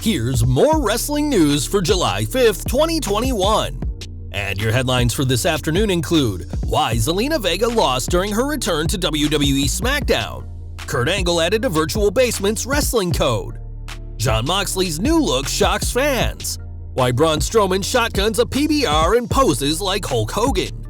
Here's more wrestling news for July 5th, 2021. And your headlines for this afternoon include why Zelina Vega lost during her return to WWE SmackDown, Kurt Angle added to Virtual Basement's wrestling code, Jon Moxley's new look shocks fans, why Braun Strowman shotguns a PBR and poses like Hulk Hogan,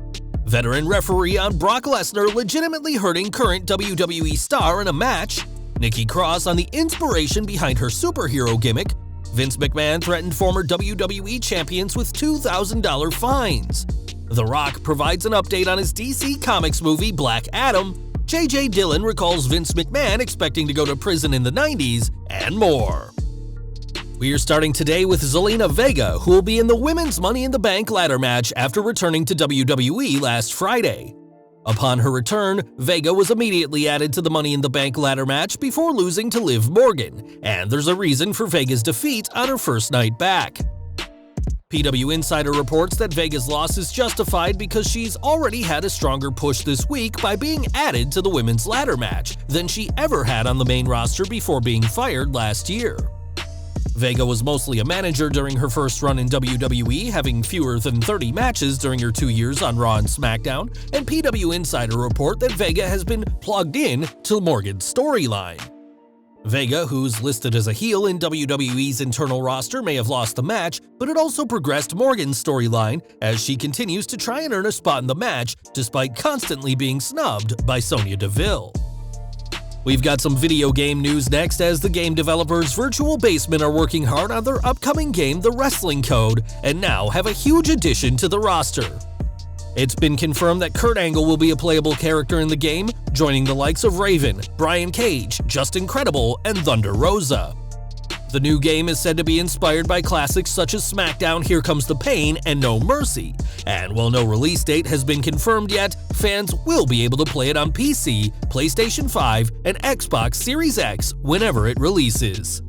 veteran referee on Brock Lesnar legitimately hurting current WWE star in a match, Nikki Cross on the inspiration behind her superhero gimmick, Vince McMahon threatened former WWE champions with $2,000 fines, The Rock provides an update on his DC Comics movie Black Adam, JJ Dillon recalls Vince McMahon expecting to go to prison in the 90s, and more. We are starting today with Zelina Vega, who will be in the Women's Money in the Bank ladder match after returning to WWE last Friday. Upon her return, Vega was immediately added to the Money in the Bank ladder match before losing to Liv Morgan, and there's a reason for Vega's defeat on her first night back. PW Insider reports that Vega's loss is justified because she's already had a stronger push this week by being added to the women's ladder match than she ever had on the main roster before being fired last year. Vega was mostly a manager during her first run in WWE, having fewer than 30 matches during her 2 years on Raw and SmackDown, and PW Insider report that Vega has been plugged in to Morgan's storyline. Vega, who's listed as a heel in WWE's internal roster, may have lost the match, but it also progressed Morgan's storyline as she continues to try and earn a spot in the match despite constantly being snubbed by Sonya Deville. We've got some video game news next, as the game developers Virtual Basement are working hard on their upcoming game The Wrestling Code and now have a huge addition to the roster. It's been confirmed that Kurt Angle will be a playable character in the game, joining the likes of Raven, Brian Cage, Justin Credible, and Thunder Rosa. The new game is said to be inspired by classics such as SmackDown Here Comes the Pain and No Mercy, and while no release date has been confirmed yet, fans will be able to play it on PC, PlayStation 5, and Xbox Series X whenever it releases.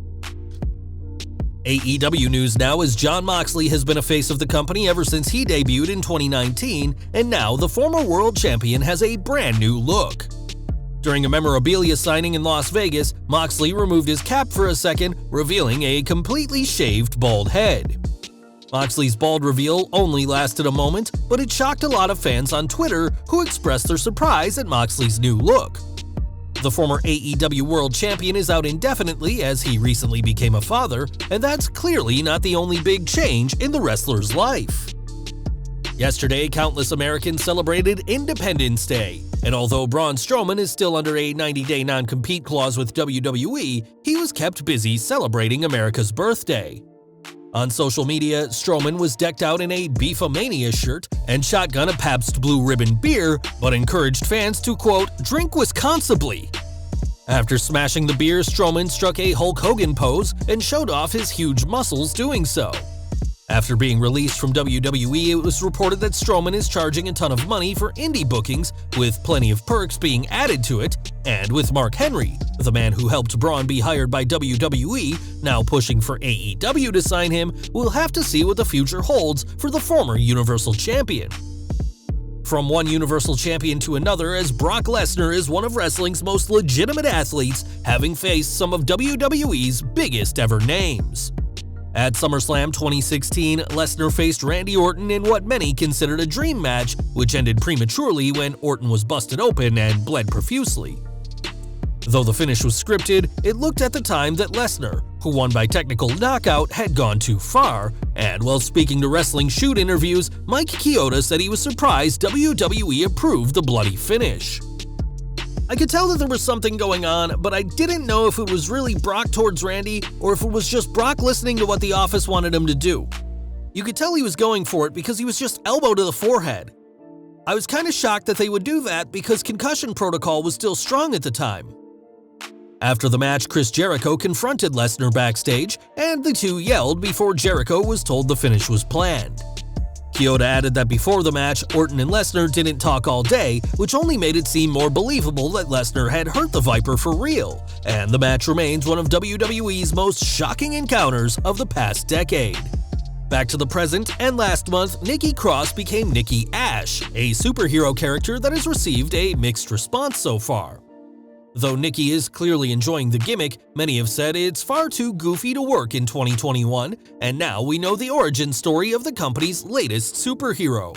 AEW news now, as Jon Moxley has been a face of the company ever since he debuted in 2019, and now the former world champion has a brand new look. During a memorabilia signing in Las Vegas, Moxley removed his cap for a second, revealing a completely shaved bald head. Moxley's bald reveal only lasted a moment, but it shocked a lot of fans on Twitter who expressed their surprise at Moxley's new look. The former AEW World Champion is out indefinitely as he recently became a father, and that's clearly not the only big change in the wrestler's life. Yesterday, countless Americans celebrated Independence Day, and although Braun Strowman is still under a 90-day non-compete clause with WWE, he was kept busy celebrating America's birthday. On social media, Strowman was decked out in a Beefomania shirt and shotgun a Pabst Blue Ribbon beer, but encouraged fans to, quote, drink Wisconsibly. After smashing the beer, Strowman struck a Hulk Hogan pose and showed off his huge muscles doing so. After being released from WWE, it was reported that Strowman is charging a ton of money for indie bookings, with plenty of perks being added to it, and with Mark Henry, the man who helped Braun be hired by WWE, now pushing for AEW to sign him, we'll have to see what the future holds for the former Universal Champion. From one Universal Champion to another, as Brock Lesnar is one of wrestling's most legitimate athletes, having faced some of WWE's biggest ever names. At SummerSlam 2016, Lesnar faced Randy Orton in what many considered a dream match, which ended prematurely when Orton was busted open and bled profusely. Though the finish was scripted, it looked at the time that Lesnar, who won by technical knockout, had gone too far, and while speaking to Wrestling Shoot interviews, Mike Chioda said he was surprised WWE approved the bloody finish. I could tell that there was something going on, but I didn't know if it was really Brock towards Randy or if it was just Brock listening to what the office wanted him to do. You could tell he was going for it because he was just elbow to the forehead. I was kind of shocked that they would do that because concussion protocol was still strong at the time. After the match, Chris Jericho confronted Lesnar backstage, and the two yelled before Jericho was told the finish was planned. Chioda added that before the match, Orton and Lesnar didn't talk all day, which only made it seem more believable that Lesnar had hurt the Viper for real, and the match remains one of WWE's most shocking encounters of the past decade. Back to the present, and last month, Nikki Cross became Nikki Ash, a superhero character that has received a mixed response so far. Though Nikki is clearly enjoying the gimmick, many have said it's far too goofy to work in 2021, and now we know the origin story of the company's latest superhero.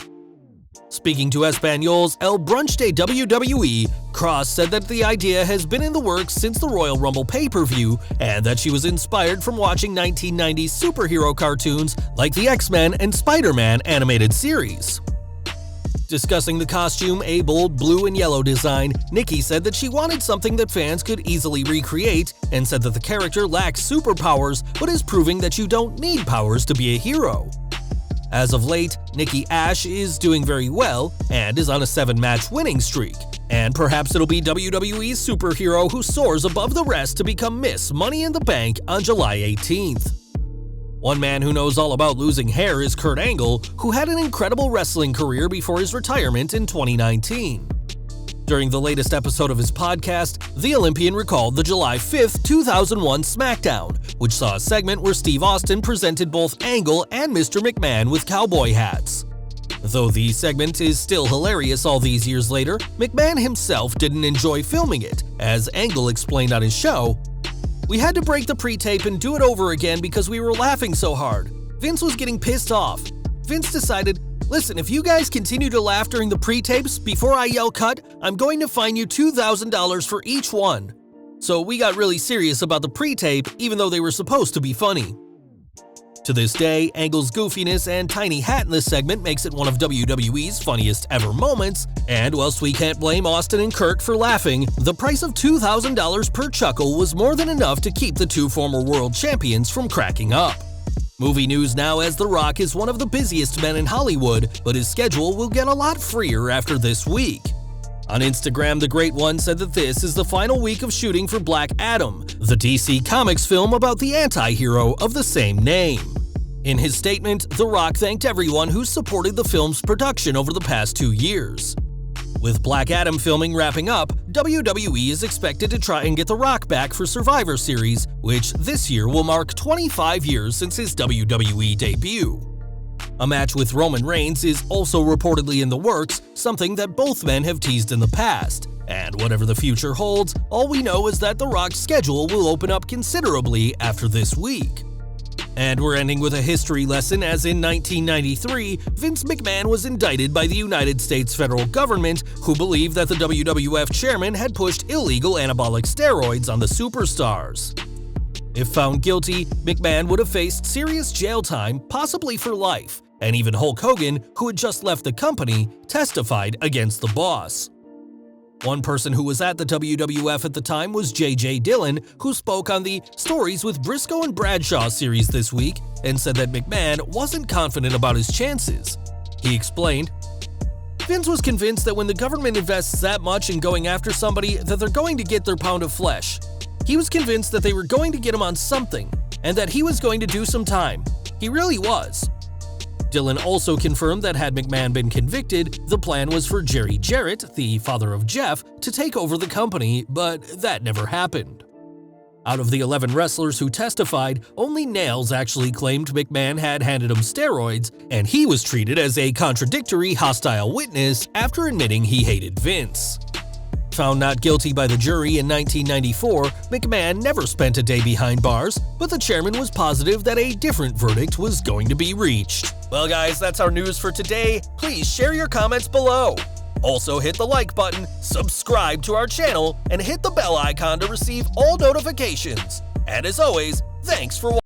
Speaking to Español's El Brunch de WWE, Cross said that the idea has been in the works since the Royal Rumble pay-per-view and that she was inspired from watching 1990s superhero cartoons like the X-Men and Spider-Man animated series. Discussing the costume, a bold blue and yellow design, Nikki said that she wanted something that fans could easily recreate and said that the character lacks superpowers but is proving that you don't need powers to be a hero. As of late, Nikki Ash is doing very well and is on a 7-match winning streak, and perhaps it'll be WWE's superhero who soars above the rest to become Miss Money in the Bank on July 18th. One man who knows all about losing hair is Kurt Angle, who had an incredible wrestling career before his retirement in 2019. During the latest episode of his podcast, the Olympian recalled the July 5, 2001 SmackDown, which saw a segment where Steve Austin presented both Angle and Mr. McMahon with cowboy hats. Though the segment is still hilarious all these years later, McMahon himself didn't enjoy filming it, as Angle explained on his show, "We had to break the pre-tape and do it over again because we were laughing so hard. Vince was getting pissed off. Vince decided, listen, if you guys continue to laugh during the pre-tapes before I yell cut, I'm going to fine you $2,000 for each one." So we got really serious about the pre-tape even though they were supposed to be funny. To this day, Angle's goofiness and tiny hat in this segment makes it one of WWE's funniest ever moments, and whilst we can't blame Austin and Kurt for laughing, the price of $2,000 per chuckle was more than enough to keep the two former world champions from cracking up. Movie news now, as The Rock is one of the busiest men in Hollywood, but his schedule will get a lot freer after this week. On Instagram, the Great One said that this is the final week of shooting for Black Adam, the DC Comics film about the anti-hero of the same name. In his statement, The Rock thanked everyone who supported the film's production over the past 2 years. With Black Adam filming wrapping up, WWE is expected to try and get The Rock back for Survivor Series, which this year will mark 25 years since his WWE debut. A match with Roman Reigns is also reportedly in the works, something that both men have teased in the past. And whatever the future holds, all we know is that The Rock's schedule will open up considerably after this week. And we're ending with a history lesson, as in 1993, Vince McMahon was indicted by the United States federal government, who believed that the WWF chairman had pushed illegal anabolic steroids on the superstars. If found guilty, McMahon would have faced serious jail time, possibly for life, and even Hulk Hogan, who had just left the company, testified against the boss. One person who was at the WWF at the time was Dillon, who spoke on the Stories with Briscoe and Bradshaw series this week and said that McMahon wasn't confident about his chances. He explained, "Vince was convinced that when the government invests that much in going after somebody that they're going to get their pound of flesh. He was convinced that they were going to get him on something, and that he was going to do some time. He really was." Dillon also confirmed that had McMahon been convicted, the plan was for Jerry Jarrett, the father of Jeff, to take over the company, but that never happened. Out of the 11 wrestlers who testified, only Nails actually claimed McMahon had handed him steroids, and he was treated as a contradictory, hostile witness after admitting he hated Vince. Found not guilty by the jury in 1994, McMahon never spent a day behind bars, but the chairman was positive that a different verdict was going to be reached. Well guys, that's our news for today. Please share your comments below. Also hit the like button, subscribe to our channel, and hit the bell icon to receive all notifications. And as always, thanks for watching.